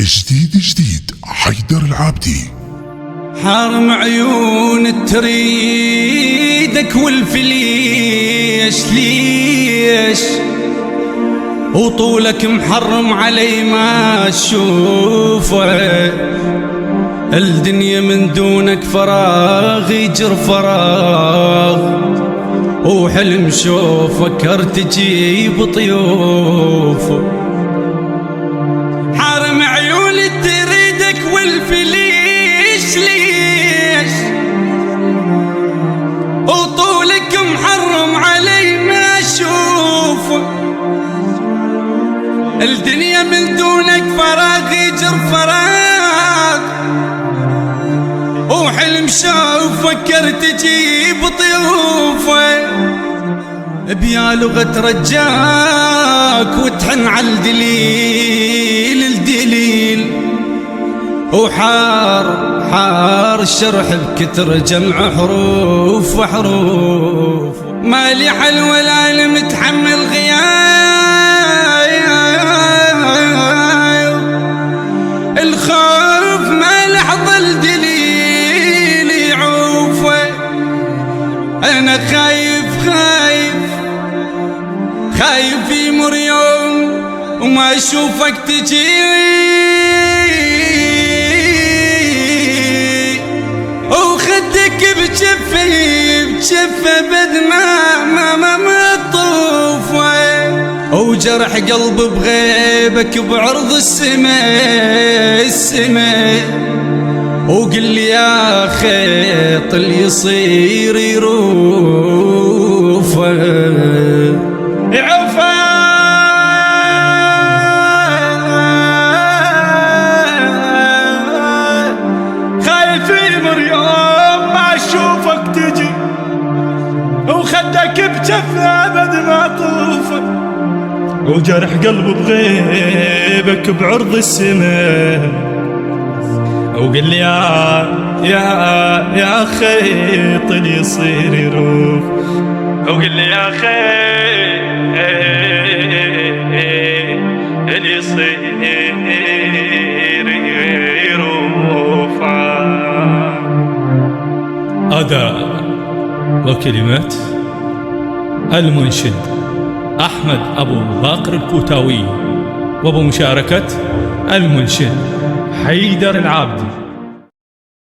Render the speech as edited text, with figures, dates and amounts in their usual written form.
جديد حيدر العابدي. حارم عيون تريدك والفليش ليش وطولك محرم علي ما اشوفه، الدنيا من دونك فراغ يجر فراغ، وحلم شوف فكرت تجيب طيوفه. حارم عيون تريدك والفليش ليش وطولك محرم علي ما اشوفه، الدنيا من دونك فراغ يجر فراغ، وحلم شوف فكرت تجيب طيوفه. بيا لغة رجاك وتحن على الدليل وحار الشرح بكتر جمع حروف وحروف، مالي حلوة العالم تحمل غياب، الخوف ما لحظة الدليل يعوفه. أنا خايف يمر يوم وما أشوفك تجي، وخدك بجفة بد ما تطوفه، وجرح قلب بغيبك بعرض السماء، وقل لي يا خيط اللي يصير يروفه. خايف يمر يوم ما اشوفك تجي، وخدك بجفة ابد ما طوفه، وجرح قلب بغيبك بعرض السماء، وقل لي يا خيط اللي يصير يروف، وقل لي يا خيط اللي يصير يروف. أداء وكلمات المنشد أحمد أبو باقر الكوتاوي، وبمشاركة المنشد حيدر العابدي.